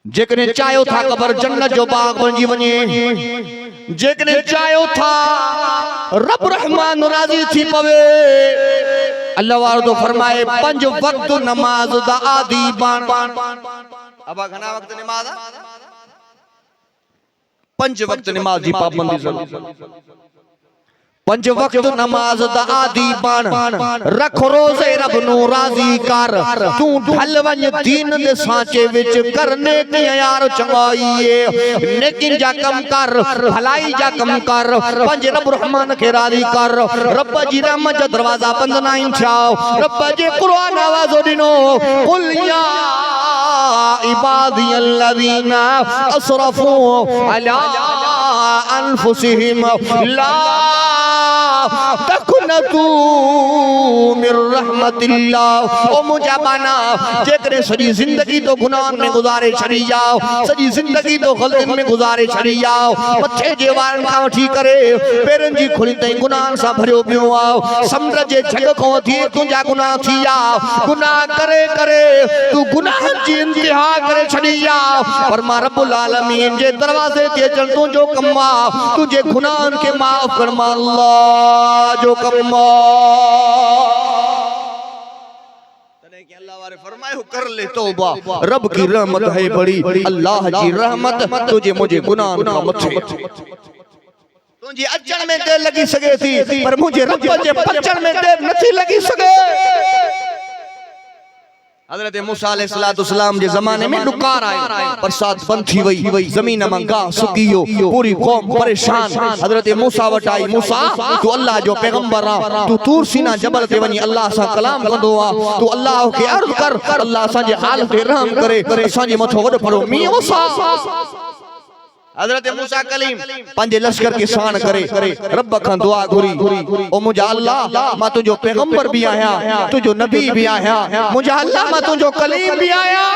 जेकने चायो था कब्र जन्नत जो बाग बनी वने जेकने चायो था रब रहमान राजी थी पवे अल्लाह वारो तो फरमाए 5 वक्त नमाज दा आदि बन अब घना वक्त नमाज 5 वक्त नमाज दी पाबंदी जरूर 5 वक्त नमाज दा आदि बन रख रोजे रब नु राजी कर तू ढल वंज दीन दे सांचे विच करने की यार चंगाई है नेकिन जा कम कर भलाई जा कम कर पंज रब रहमान के राजी कर रब जी रहमत जा दरवाजा बंद ना इंछाओ रब जे कुरान आवाजो दिनो कुल या इबादी अल्लज़ीना असरफू अला अनफुसिहिम ला तकुन तक़नतू मिर रहमतिल्लाह। ओ मुंहिंजा बाना जेकॾहिं सॼी ज़िंदगी तो गुनाहनि में गुज़ारे छॾी जाओ, सॼी ज़िंदगी तो ग़लतियुनि में गुज़ारे छॾी जाओ, मथे जे वारनि खां वठी करे पेरनि जी खुली ताईं गुनाहनि सां भरियो पियो आहे, समुंड जे झग खां वठी तुंहिंजा गुनाह थी विया, गुनाह करे करे तूं गुनाहनि जी इंतिहा करे छॾी आहे। पर मां रब्बुल आलमीन जे दरवाज़े ते अचण तुंहिंजो कमु आहे, तुंहिंजे गुनाहनि खे माफ़ कर, मां अल्लाह जो कमु फरमायो कर ले तौबा, रब की रहमत है बड़ी, अल्लाह जी रहमत तुझे मुझे गुनाह खां मथे। तुझे अचण में देर लगी सके थी, पर मुझे रब जे पचण में देर नथी लगी सके। हज़रत मूसा अलैहिस्सलाम जे ज़माने में डुकार आयो, बरसात बंद थी वई, ज़मीन में गाह सुकी हो, पूरी कौम परेशान। हज़रत मूसा वटि आई, मूसा तू अल्लाह जो पैगंबर आ, तू तूर सीना जबल ते वनी अल्लाह सां कलाम कंदो आ, तू अल्लाह खे अर्ज़ कर अल्लाह असां जे हाल ते रहम करे, असां जे मथो वॾो भरो मींहुं वसा। हज़रत मूसा कलीम पंहिंजे लश्कर के साण करे रब खां दुआ घुरी, ओ मुंहिंजा अल्लाह मां तुंहिंजो पैगंबर भी आहियां, तुंहिंजो नबी भी आहियां, मुंहिंजा अल्लाह मां तुंहिंजो कलीम भी आहियां।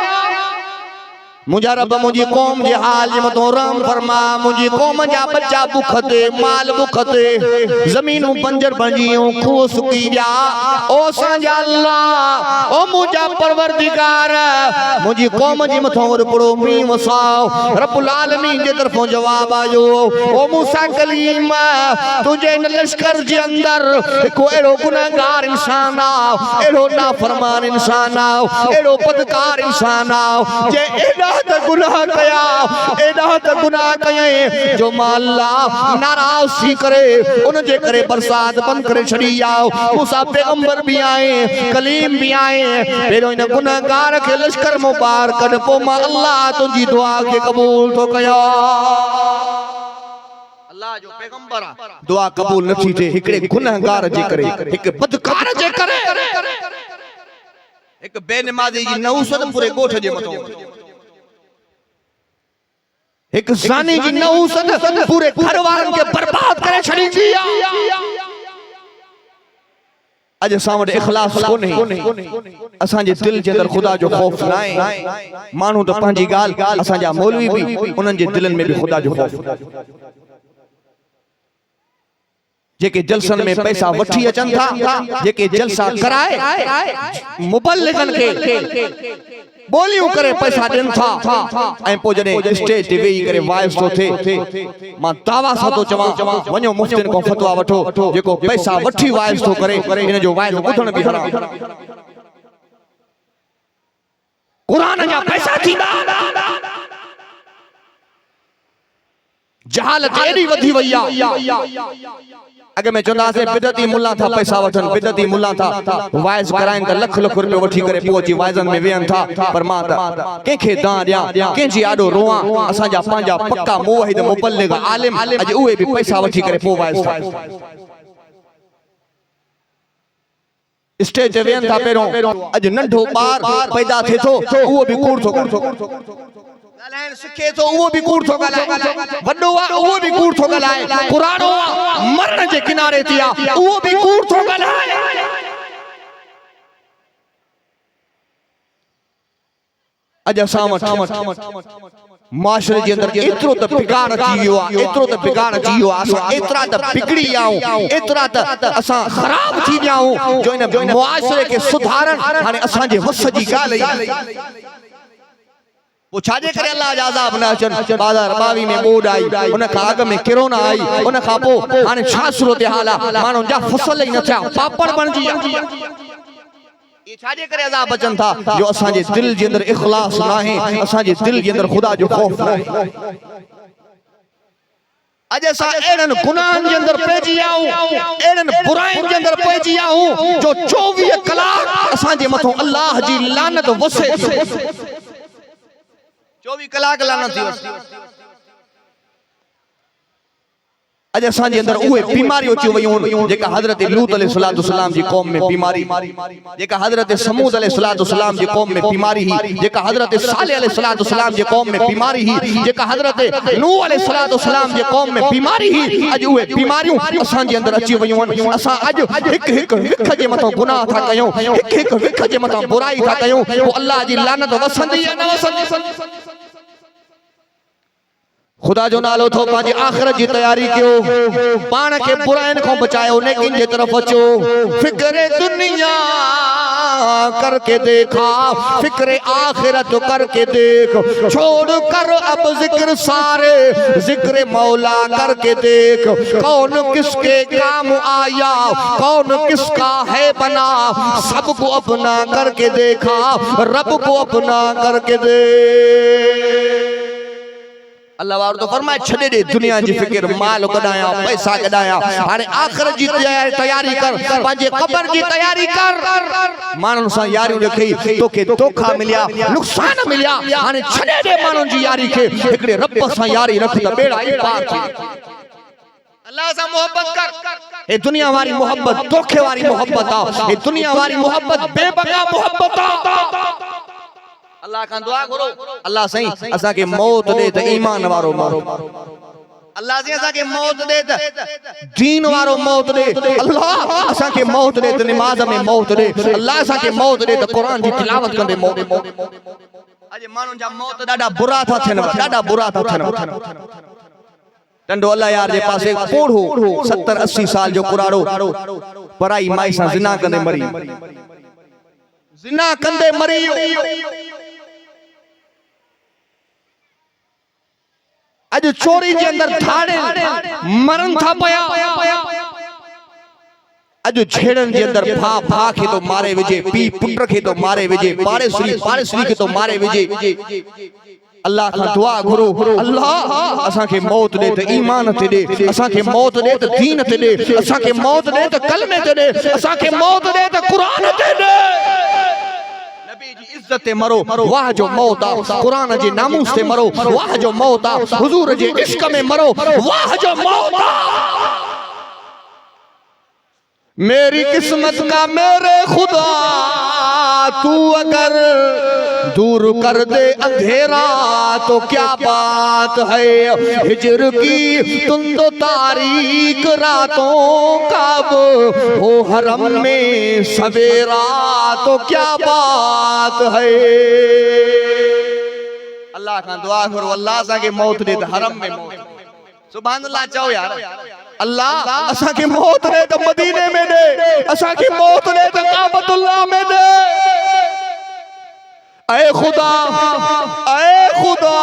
मुंहिंजा रब मुंहिंजी क़ौम जे हाल जे मथो रहम फरमा, मुंहिंजी क़ौम जा बच्चा बुख ते, माल बुख ते, ज़मीनूं बंजर बणिजियूं, खूह सुकी विया। ओ असांजा अल्लाह, ओ मुंहिंजा परवरदिगार, मुंहिंजी क़ौम जे मथो वॾो मींहुं वसाओ। रब्बुल आलमीन जे तरफ़ों जवाब आयो, ओ मूसा कलीम तुंहिंजे इन लश्कर जे अंदर हिकु अहिड़ो गुनहगार इंसान आ, अहिड़ो नाफरमान इंसान आ, अहिड़ो बदकार इंसान आ जे एॾा त गुनाह कया, एॾा त गुनाह कयई जो मां अल्लाह नाराज़ थी करे उन जे करे बरसात बंद करे छॾी आओ। मूसा पैगंबर भी आए, कलीम भी आए, पहिरियों इन गुनहगार खे लश्कर मां ॿाहिरि कढ, पोइ मां अल्लाह तुंहिंजी दुआ खे क़बूल थो कयां। अल्लाह जो पैगंबर आ, दुआ क़बूल नथी थिए हिकिड़े गुनहगार जे करे, हिकु बदकार जे करे, हिकु बेनमाज़ी जी नहुसत पूरे ॻोठ जे मथां, एक ज़ानी जी नहुसत पूरे घर वारनि खे बर्बाद करे छॾींदी आहे। अॼु असां वटि इख़लास कोन्हे, असांजे दिल जे अंदरि ख़ुदा जो ख़ौफ़ न आहे। माण्हू त पंहिंजी ॻाल्हि, असांजा मौलवी बि उन्हनि जे दिलनि में बि ख़ुदा जो ख़ौफ़, जेके जलसन में पैसा वठी अचनि था, जेके जलसा कराए मुबल्लिगन खे बोलियूं करे पैसा ॾियनि था, ऐं पोइ जॾहिं स्टेज ते वेही करे वाइस थो थिए, मां दावा सां थो चवां वञो मुफ्तिन खां फतवा वठो, जेको पैसा वठी वाइस थो करे हिन जो वाइस ॿुधण बि हराम। क़ुरान जा पैसा थींदा, जहालत एॾी वधी वई आहे। अॻे में चवंदासीं बिदती मुल्ला था पैसा वठनि, बिदती मुल्ला था वाइस कराइनि त लख लख रुपयो वठी करे पोइ अची वाइज़नि में वेहनि था, पर मां त कंहिंखे दां ॾियां, कंहिंजी आॾो रोआं। असांजा पंहिंजा पक्का मुवहिद मुबल्लिग आलिम अॼु उहे बि पैसा वठी करे पोइ वाइस था स्टेज ते वेहनि था। पहिरियों अॼु नंढो ॿार पैदा थिए थो, उहो बि कूड़ थो ॻाल्हाइण सिखे थो, उहो बि कूड़ थो ॻाल्हाए, वॾो आहे उहो बि कूड़ थो ॻाल्हाए, पुराणो आहे मरण जे किनारे ते आहे उहो बि कूड़ थो ॻाल्हाए। अॼु असां वटि माशरे जे अंदरि एतिरो त बिगाड़ अची वियो आहे, एतिरो त बिगाड़ अची वियो आहे, असां एतिरा त बिगड़ी विया आहियूं, एतिरा त असां ख़राब थी विया आहियूं जो इन मुआशरे खे सुधारण हाणे असांजे वस जी ॻाल्हि आहे। वो छाजे करे अल्लाह जा अज़ाब न अचनि। 2022 में ॿोॾ आई, उन खां अॻु में कोरोना आई, उन खां पोइ हाणे छा सूरत हाल आहे, माण्हुनि जा फसल ई न थिया, पापड़ बणिजी विया। ये छाजे करे अज़ाब अचनि था जो असांजे दिल जे अंदरि इख़लास न आहे, असांजे दिल जे अंदरि ख़ुदा जो ख़ौफ़ न आहे। अॼु असां अहिड़नि गुनाहनि जे अंदरि पइजी विया आहियूं, अहिड़नि बुराइनि जे अंदरि पइजी विया आहियूं जो 24 कलाक असांजे मथां अल्लाह जी लानत वसे, 24 कलाक लानत थी वसे। अज असांजे अंदर उहे बीमारियूं अची वयूं जेका हज़रत लूत अलैहिस्सलाम जी क़ौम में बीमारी, जेका हज़रत समूद अलैहिस्सलाम जी क़ौम में बीमारी ही, जेका हज़रत सालेह अलैहिस्सलाम जी क़ौम में बीमारी ही, जेका हज़रत नूह अलैहिस्सलाम जी क़ौम में बीमारी ही, अज उहे बीमारियूं असांजे अंदर अची वयूं आहिनि। असां अज हिक हिक विख जे मथां गुनाह था कयूं, हिक हिक विख जे मथां बुराई था कयूं, पोइ अल्लाह जी लानत वसंदी या न वसंदी? खुदा जो नालो थो पंहिंजी आख़िरत जी तैयारी कयो, पाण खे बुराइनि खां बचायो, नेकिन जे तरफ़ अचो। फिक्र दुनिया करके देखा, फिक्र आखिरत करके देख, छोड़ कर अब जिक्र सारे, जिक्र मौला करके देख। कौन किसके काम आया, कौन किसका है बना, सबको अपना करके देखा, रब को अपना करके दे। अल्लाह वार तो फरमाए छॾे दे दुनिया जी फिक्र, माल कढाया, पैसा कढाया, हाणे आखिरत जी तैयारी कर, पंहिंजे क़ब्र जी तैयारी कर। माण्हुनि सां यारियूं रखी, तोखे धोखा मिलिया, नुक़सान मिलिया, हाणे छॾे दे माण्हुनि जी यारी खे, हिकिड़े रब सां यारी रख त बेड़ा ई पार थी। अल्लाह सां मोहब्बत कर। हे दुनिया वारी मोहब्बत धोखे वारी मोहब्बत आ, हे दुनिया वारी मोहब्बत बेबगा मोहब्बत आ। अल्लाह खां दुआ करो, अल्लाह सही असा के मौत दे त ईमान वारो मरो, अल्लाह से असा के मौत दे त दीन वारो मौत दे, अल्लाह असा के मौत दे त नमाज में मौत दे, अल्लाह असा के मौत दे त कुरान जी तिलावत कंदे मौत। अज माण्हुनि जा मौत ॾाढा बुरा था थियनि, ॾाढा बुरा था थियनि। टंडो अल्लाह यार जे पासे पोढ़ो 70-80 साल जो कुराड़ो पराई माई सां ज़िना कंदे मरी, ज़िना कंदे मरी। अज चोरी जे अंदर धाड़े मरन था पया, अज छेड़न जे अंदर भा के तो मारे विजे, पी पुट के तो मारे विजे, पाड़ेसरी के तो मारे विजे। अल्लाह का दुआ करो, अल्लाह असा के मौत दे त ईमान ते दे, असा के मौत दे त दीन ते दे, असा के मौत दे त कलमे ते दे, असा के मौत दे त कुरान ते दे। नबी जी इज्जत ते मरो, वाह जो मौत आ, कुरान जे नामूस ते मरो, वाह जो मौत आ, हुजूर जे इश्क में मरो, वाह जो मौत आ। मेरी किस्मत का मेरे खुदा तू अगर दूर कर दे अंधेरा तो क्या बात है, हिजर की तुंदो तारीक रातों का हो हरम में सवेरा तो क्या बात है। अल्लाह का दुआ करो, अल्लाह सा के मौत दे हरम में मौत, सुभान अल्लाह चाहो यार। अल्लाह असा के मौत दे तो मदीने में दे, असा की मौत दे तो काबतुल्लाह में दे। ऐ खुदा, ऐ खुदा,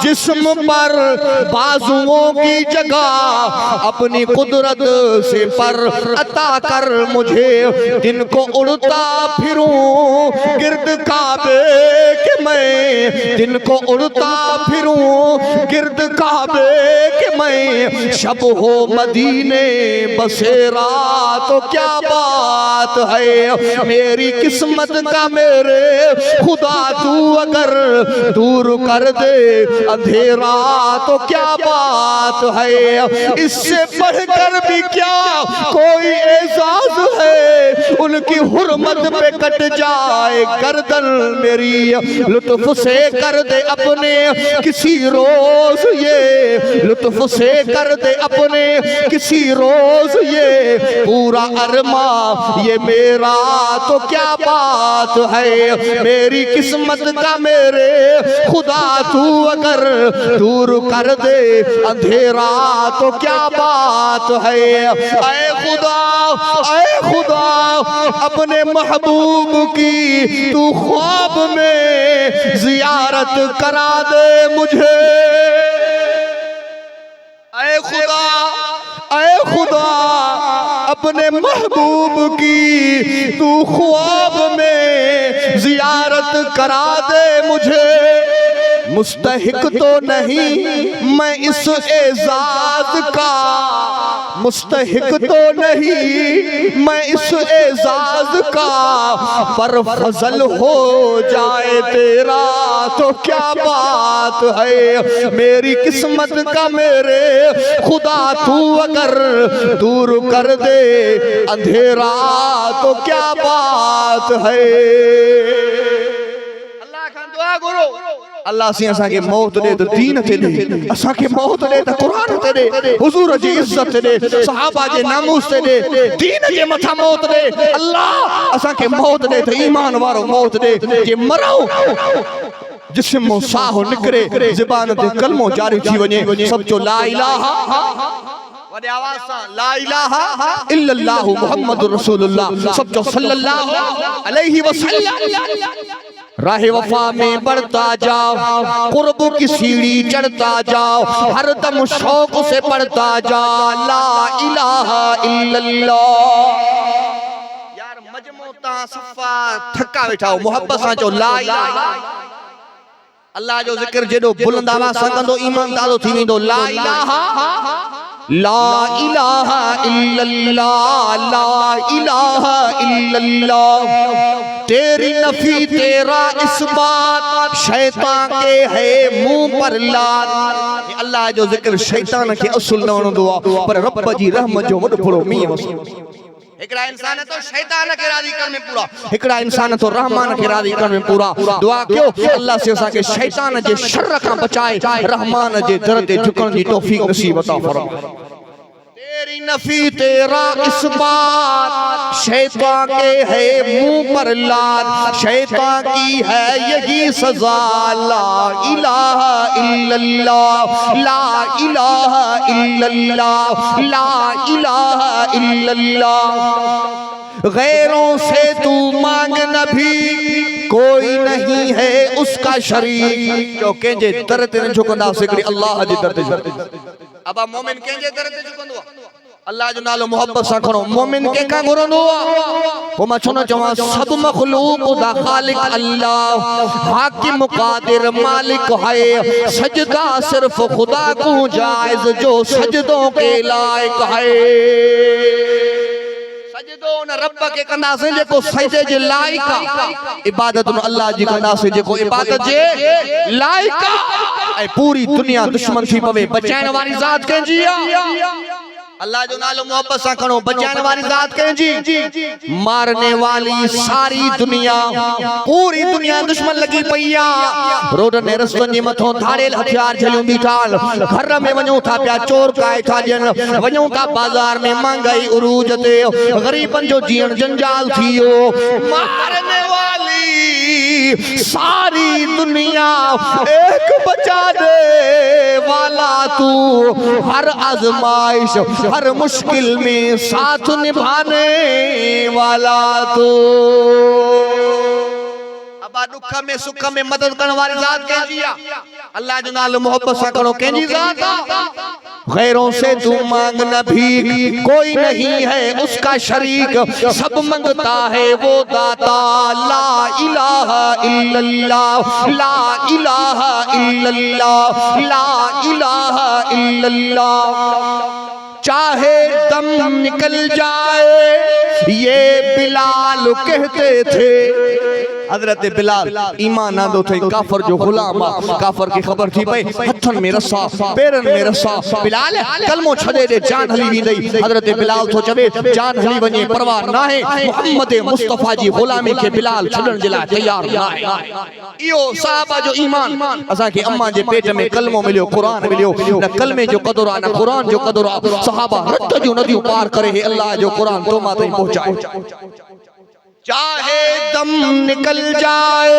जिस्म पर बाजुओं की जगह अपनी कुदरत से पर अता कर मुझे, दिन को उड़ता फिरूं गिर्द काबे के मैं, दिन को उड़ता फिरूं गिर्द काबे के मैं, शब हो मदीने बसेरा तो क्या बात है। मेरी किस्मत का मेरे खुदा तू अगर दूर कर दे अंधेरा तो क्या बात है। इससे बढ़कर भी क्या कोई एजाज है, उनकी हुर्मत पे कट जाए गर्दन मेरी, लुत्फ से कर दे अपने किसी रोज ये, लुत्फ से कर दे अपने किसी रोज ये, पूरा अरमा ये मेरा तो क्या बात है। मेरी किस्मत का मेरे खुदा तू अगर दूर कर दे अंधेरा तो क्या बात है। ऐ खुदा, ऐ खुदा, अपने महबूब की तू ख्वाब में जियारत करा दे मुझे। ऐ खुदा, ऐ खुदा, अपने महबूब की तू ख्वाब में जियारत करा दे मुझे। मुस्तहिक तो नहीं मैं इस एजाज का, मुस्तहिक तो नहीं मैं इस एजाज का, पर फजल हो जाए तेरा तो क्या बात है, मेरी किस्मत का मेरे खुदा तू अगर दूर कर दे अंधेरा तो क्या बात है। अल्लाह खान दुआ करो, अल्लाह से असा के मौत दे तो दीन ते दे, असा के मौत दे तो कुरान ते दे, हुजूर जी इज्जत ते दे, सहाबा जे नामूस ते दे, दीन जे मथा मौत दे। अल्लाह असा के मौत दे तो ईमान वारो मौत दे, जे मरो जिस्म साह निकरे, ज़बान ते कलमो जारी थी वने, सब जो ला इलाहा वडे आवाज सा ला इलाहा इल्लल्लाहु मुहम्मदुर रसूलुल्लाह, सब जो सल्लल्लाहु अलैहि वसल्लम। राहे वफा में बढ़ता जाओ, कुर्ब की सीढ़ी चढ़ता जाओ, हर दम शौक से पढ़ता जाओ ला इलाहा इल्लल्लाह। यार मजमूता सफा थका बैठाओ, मोहब्बत सां जो ला इलाहा। अल्लाह जो जिक्र जेडो बुलंद आवाज़ सां कंदो ईमान ताज़ो थी वेंदो। ला इलाहा इल्लल्लाह, ला इलाहा इल्लल्लाह। तेरी नफी तेरा इस बात शैतान के है मुंह पर लात। अल्लाह जो जिक्र शैतान के असुल न वणंदो आहे, पर रब जी रहमत जो वॾो थोरो मींहुं वसो। हिकड़ा इंसान तो शैतान के राज़ी करण में पूरा, हिकड़ा इंसान तो रहमान के राज़ी करण में पूरा। दुआ कयो अल्लाह से असा के शैतान जे शर का बचाए, रहमान जे दर ते झुकण जी तौफीक नसीब अता फरमाए। तेरी नफी तेरा इस बात शैतान के है मुंह पर लात, शैतान की है यही सजा ला इलाहा इल्लल्लाह, ला इलाहा इल्लल्लाह, ला इलाहा इल्लल्लाह। गैरों से तू मांग नबी, कोई नहीं है उसका शरीक। जो केंजे दर ते झुकंदा सिकड़ी अल्लाह जे दर ते। अब मोमिन केंजे दर ते झुकंदो, अल्लाह जो नालो मोहब्बत सां खणो। मोमिन के का घुरंदो पो मां छो न चवां, सब मखलूक दा खालिक अल्लाह, हाकिम कादिर मालिक है, सजदा सिर्फ खुदा को जायज जो सजदों के लायक है। सजदो न रब के कंदासे जेको सजदे जे लायक आ, इबादत न अल्लाह जी कंदासे जेको इबादत जे लायक आ। ऐ पूरी दुनिया दुश्मन थी पवे, बचाइण वाली ज़ात कंहिंजी आ। अल्लाह जो नालो मोहब्बत सां खणो, बचाइण वाली ज़ात कंहिंजी, मारने वाली सारी दुनिया, पूरी दुनिया दुश्मन लगी पई आ। रोड ने रस्तनि जे मथों धाड़ेल हथियार झलियूं बीठाल, घर में वञूं था पिया चोर काए था ॾियनि, वञूं था बाज़ार में महंगाई उरूज ते, ग़रीबनि जो जीअण जंजाल थी वियो। मारने वाली सारी दुनिया, एक बचाने वाला तू, हर आजमाइश हर मुश्किल में साथ निभाने वाला तू। अब दुख में सुख में मदद करने वाली ज़ात कंहिंजी आ? अल्लाह जो नालो मोहब्बत सां करो, कंहिंजी ज़ात आ? गैरों से तू मांग न भीख, कोई नहीं है उसका शरीक, सब मांगता है वो दाता। ला इलाहा इल्लल्लाह, ला इलाहा इल्लल्लाह, ला इलाहा इल्लल्लाह। चाहे दम निकल जाए ये बिलाल कहते थे। हजरत बिलाल ईमान आंदो थे, काफर जो गुलाम आ, काफर की खबर थी पई, हथन में रसा पेरन में रसा, बिलाल कलमो छदे दे जान हली वेंदी। हजरत बिलाल तो चवे जान हली वने परवाह ना है, मोहम्मद मुस्तफा जी गुलामी के बिलाल छडण जे लाइ तैयार ना है। इहो साहबा जो ईमान असा के अम्मा जे पेट में कलमो मिलियो, कुरान मिलियो, न कलमे जो कदर आ न कुरान जो कदर आ। सहाबा रत जो नदियों पार करे है अल्लाह जो कुरान तो माते पहुंचाए। चाहे दम निकल जाए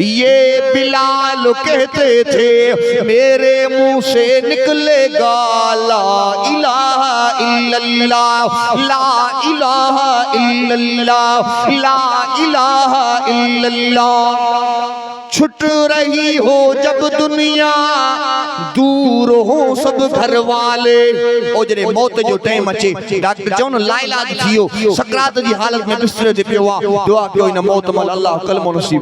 ये बिलाल कहते थे, मेरे मुंह से निकलेगा ला इलाहा इल्लल्लाह, ला इलाहा इल्लल्लाह, ला इलाहा इल्लल्लाह। छुट रही हो जब दुनिया, दूर हो सब घर वाले। ओ जरे मौत जो टाइम अचे, डॉक्टर चवन लाइलाज थियो, सकरात जी हालत में बिस्तर ते पियो आ, दुआ कयो इन मौत मल अल्लाह कलमो नसीब।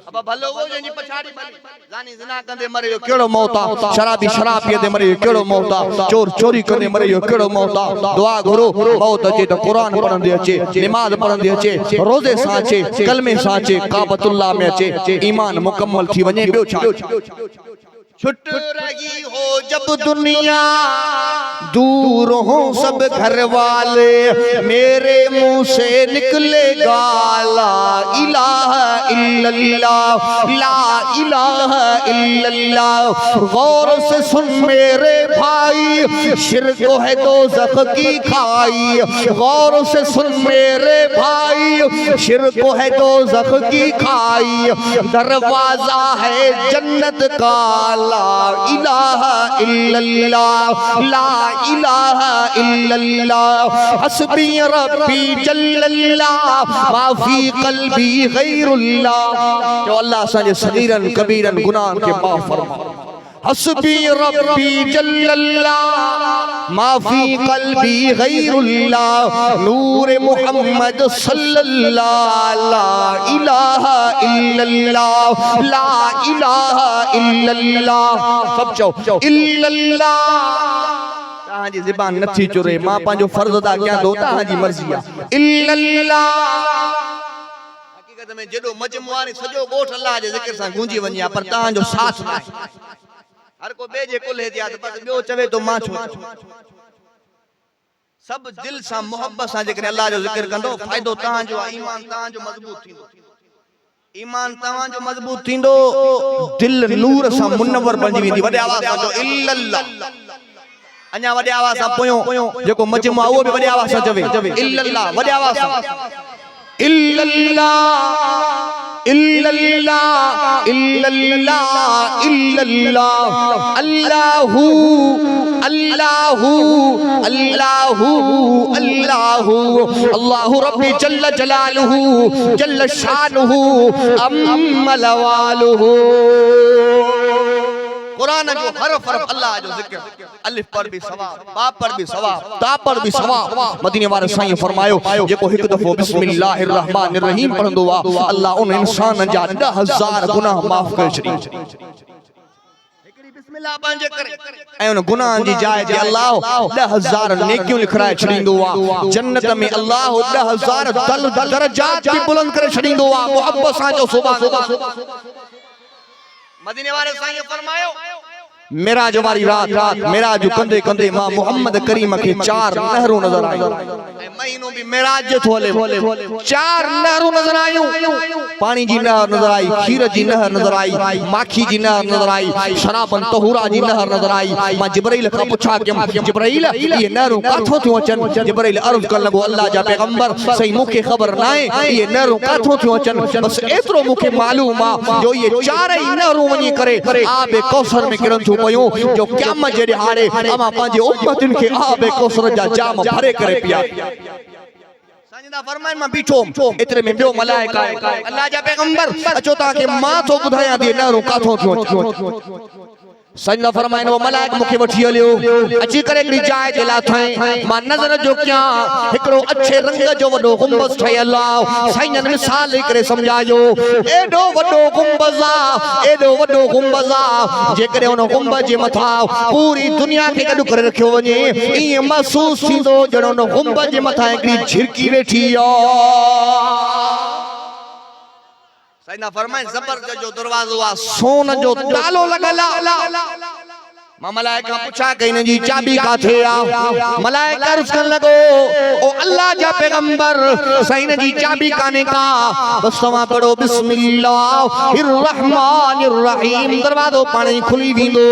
अब भलो हो जनी पछाड़ी भली, जानी ज़िना कंदे मरे केड़ो मौत आ, शराबी शराब पिए मरे केड़ो मौत आ, चोर चोरी कंदे मरे केड़ो मौत आ। दुआ करो मौत अचे तो कुरान पढ़ंदे अचे, नमाज पढ़ंदे अचे, रोजे सां अचे, कलमे सां अचे, काबतुल्लाह में अचे, ईमान मुकम्मल थी वने बियो छा छुट रही हो जब दुनिया दूर हो सब घर वाले मेरे मुंह से निकलेगा ला इलाहा इल्लल्लाह ला इलाहा इल्लल्लाह। गौर से सुन मेरे भाई शिर्क है दोज़ख की खाई। गौर से सुन मेरे भाई शिर्क है दोज़ख की खाई। दरवाजा है जन्नत का ला इलाहा इल्लल्लाह ला इलाहा इल्लल्लाह। हस्बी रब्बी जल्लल्लाह माफी कल्बी गैरुल्लाह। जो अल्लाह असांजे सगीरन कबीरन गुनाह के माफ फरमा। हस्बी रब्बी जल्लल्लाह माफी कल्बी गैरुल्लाह। नूर मुहम्मद सल्लल्लाह ला इलाहा इल्लल्लाह ला इलाहा इल्लल्लाह। सब चओ इल्लल्लाह। तहां जी ज़बान नथी चुरे मां पंहिंजो फर्ज़ अदा कयां थो तहां जी मर्ज़ी आहे। इल्लल्लाह हकीकत में जेॾो मजमू आहे सॼो ॻोठ अल्लाह जे ज़िक्र सां गूंजी वञे पर तहां जो साथ न आहे। हर को ॿिए जे कुल्हे ते आहे त बस ॿियो चवे तो मां छो सब दिल सां मोहब्बत सां जेकॾहिं अल्लाह जो ज़िक्र कंदो फ़ाइदो तहां जो आहे। ईमान तहां जो मज़बूत थींदो। ईमान तहां जो मज़बूत थींदो दिल नूर सां मुनव्वर बणजी वेंदी। वॾे आवाज़ सां चओ इल्लल्लाह। अञा वॾे आवाज़ सां पोयो जेको मजमू आहे उहो बि वॾे आवाज़ सां चवे इल्लल्लाह। वॾे आवाज़ सां इल्लल्लाह इल्लल्लाह इल्लल्लाह इल्लल्लाह। अल्लाहू अल्लाहू अल्लाहू अल्लाहू अल्लाहू रब्बी जल्ल जलालुहू जल्ल शानुहुहू अम्मल वालुहू। कुरान जो हरफ हरफ अल्लाह जो जिक्र। अलिफ पर भी सवाब बा पर भी सवाब ता पर भी सवाब। मदीने वाले साईं फरमायो जेको हिकु दफ़ो बिस्मिल्लाहिर रहमानिर रहीम पढ़ंदो आहे अल्लाह उन इंसान जा 10,000 गुनाह माफ़ करे छॾींदो। हिकड़ी बिस्मिल्लाह पंहिंजे करे ऐं उन गुनाह जी जाइ ते अल्लाह 10,000 नेकियूं लिखाए छॾींदो आहे। जन्नत में अल्लाह 10,000 दरजात भी बुलंद करे छॾींदो आहे। मोहब्बत सां जो सुभान अल्लाह। मदीने वाले साईं फरमायो मेराज वारी रात मेराज कंदे कंदे मां मोहम्मद करीम के 4 नहरों नजर आयूं। महीनो भी मेराज जो थो हले 4 नहरों नजर आयूं। पानी जी नहर नजर आई खीर जी नहर नजर आई माखी जी नहर नजर आई शराबन तहुरा जी नहर नजर आई। मां जिब्राइल खां पुछा कि जिब्राइल ये नहरों काथों थियूं अचन। जिब्राइल अर्ज कर लगो अल्लाह जा पैगंबर सही मुखे खबर ना है ये नहरों काथों थियूं अचन। बस एतरो मुखे मालूम आ जो ये 4 ही नहरों वनी करे आबे कौसर में किरन थियूं पयूं जो क़यामत जे ॾिहाड़े अमा पंहिंजे उम्मतन खे आबे कौसर जा जाम भरे करे पिया। साईं फरमाइन मां बीठो एतरे में ॿियो मलाइका आहे अल्लाह जा पैगंबर अचो तव्हां खे मां थो ॿुधायां थी नहरों काथों थियूं। साईं फरमाइन वो मलाइक मुखे वठी हलियो अची करे हिकड़ी जाइ ते लाथई। मां नज़र जो क्या हिकड़ो अच्छे रंग जो वडो गुंबद ठहियल आहे। साईं ने मिसाल ॾेई करे समझायो एडो वडो गुंबद आ एडो वडो गुंबद आ जेकॾहिं उन गुंबद जे मथा पूरी दुनिया खे गॾु करे रखियो वञे ईअं महसूस थींदो ॼण उन गुंबद जे मथा हिकड़ी झिरकी वेठी आहे। साईं फरमाइन ज़बर जो दरवाज़ो आ सोन जो तालो लगल आ। मां मलाइका पुछा कि इन जी चाबी काथे आ। मलाइका अर्ज़ करण लगो ओ अल्लाह जा पैगंबर साईं जी चाबी काने का बस तव्हां पढ़ो बिस्मिल्लाहिर रहमानिर रहीम दरवाज़ो पाणे खुली वेंदो।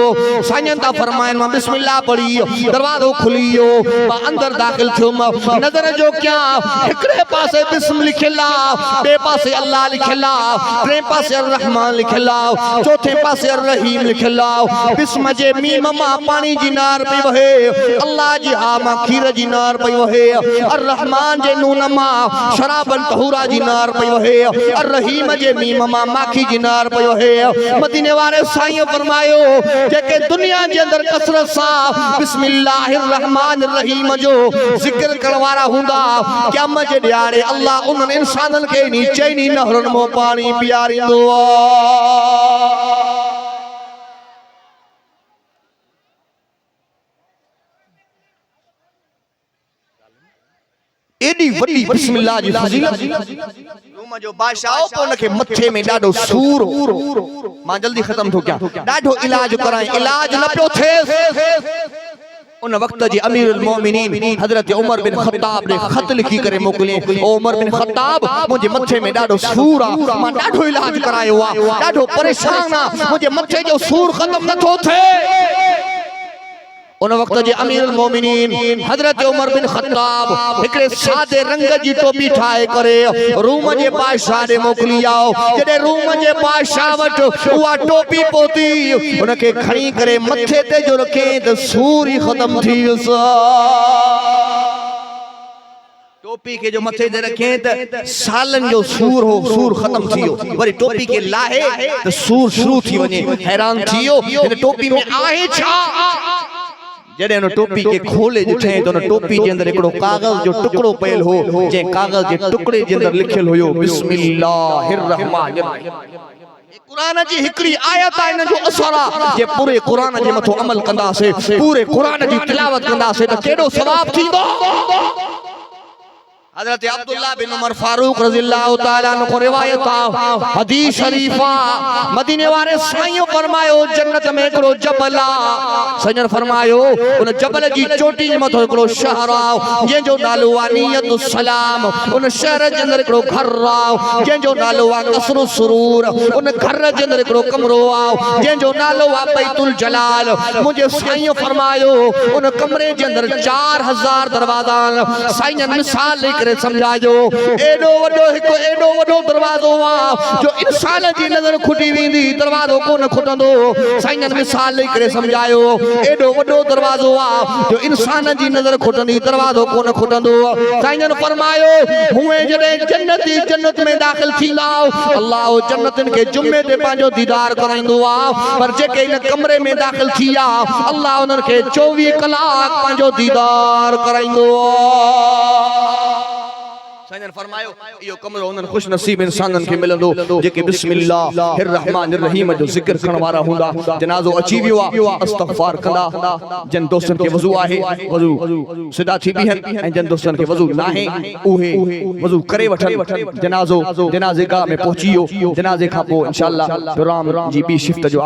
साईं ता फरमाइन मां बिस्मिल्लाह पढ़ी दरवाज़ो खुली वियो। मां अंदर दाखिल थियुम नज़र जो क्या हिकड़े पासे बिस्म लिखियल आ ॿिए पासे अल्लाह लिखियल आ टे पासे अर रहमान लिखियल आ चौथे पासे अर रहीम लिखियल आ। बिस्म जे मीम मां पानी जी नार पई वहे अल्लाह जी हा मां खीर जी नार पई वहे अर रहमान जे नून मां शराबन तहुरा जी नार पई वहे अर रहीम जे मीम मां माखी जी नार पई वहे। मदीने वाले साईं फरमायो जेके दुनिया जे अंदर कसरत सां बिस्मिल्लाहिर रहमानिर रहीम जो जिक्र करण वारा हुंदा क़यामत जे ॾियारे अल्लाह उन इंसानन खे नी चईनी नहरन मो पानी पियारींदो आ। एडी वॾी बिस्मिल्लाह जी फज़ीलत रूम जो बादशाह पो उनके मथे में ॾाढो सूर मां जल्दी ख़त्म थो कयां ॾाढो इलाज कराए इलाज न पियो थिए उन वक्त जी अमीरुल मोमिनीन हजरत उमर बिन ख़त्ताब ने ख़त लिखी करे मोकिले ओ उमर बिन ख़त्ताब मुझे मथे में ॾाढो सूर आ मां ॾाढो इलाज करायो आ ॾाढो परेशान आ मुझे मथे जो सूर ख़त्म नथो थिए उन वक्त जे अमीरुल मोमिनीन हजरत उमर बिन ख़त्ताब हिकड़े सादे रंग जी टोपी ठाए करे रूम जे बादशाह ने मोकली आओ जडे रूम जे बादशाह वट उहा टोपी पोती उनके खणी करे मथे ते जो रखे त सूर ही खत्म थी वियो टोपी के जो मथे ते रखे त सालन जो सूर हो सूर खत्म थियो वरी टोपी के लाहे त सूर शुरू थी वने हैरान थियो इन टोपी में आहे छा जडे उन टोपी के खोले ॾिठे तो उन टोपी जे अंदर एकड़ो कागज जो टुकड़ो पयल हो जे कागज जे टुकड़े जे अंदर लिखियल हुयो बिस्मिल्लाहिर रहमानिर रहीम कुरान जी हिकड़ी आयत आहे इन जो असर आहे जे पूरे कुरान जे मथो अमल कंदासे पूरे कुरान जी तिलावत कंदासे त केडो सवाब थींदो हजरत अब्दुल्लाह बिन उमर फारूक रज़ियल्लाहु ताला अन्हु को रिवायत आ हदीस शरीफा मदीने वाले साईं फरमायो जन्नत में एकड़ो जबल आ सजन फरमायो उन जबल जी चोटी जे मथो एकड़ो शहर आ जे जो नालो आ नियतुस सलाम उन शहर जे अंदर एकड़ो घर आ जे जो नालो आ कसरुस सुरूर उन घर जे अंदर एकड़ो कमरो आ जे जो नालो आ बैतुल जलाल मुझे साईं फरमायो उन कमरे जे अंदर 4000 दरवाजा साईं मिसाल करे समझायो एडो वडो दरवाजो आ जो इंसान जी नजर खुटी वेंदी दरवाजो कोन खुटंदो साईं मिसाल करे समझायो एडो वडो दरवाजो आ जो इंसान जी नजर खुटंदी दरवाजो कोन खुटंदो साईं फरमायो हुए जडे जन्नत में दाखिल थींदा अल्लाह जन्नतन के जुम्मे ते पांजो दीदार कराइंदो आ पर जेके इन कमरे में दाखिल थिया अल्लाह उनन के 24 कलाक पांजो दीदार कराइंदो साईं फरमायो यो कमरो उन खुश नसीब इंसानन के मिलंदो जेके बिस्मिल्लाहिर रहमानिर रहीम जो जिक्र करण वाला हुंदा जनाज़ो अची वियो आ इस्तगफार कंदा जन दोस्तन के वजू आहे वजू सिधा थी बिहन ऐं जन दोस्तन के वजू नाहे उहे वजू करे वठन जनाज़े गाह में पहुची वियो जनाज़े खां पोइ इंशाअल्लाह राम जी बी शिफ्ट जो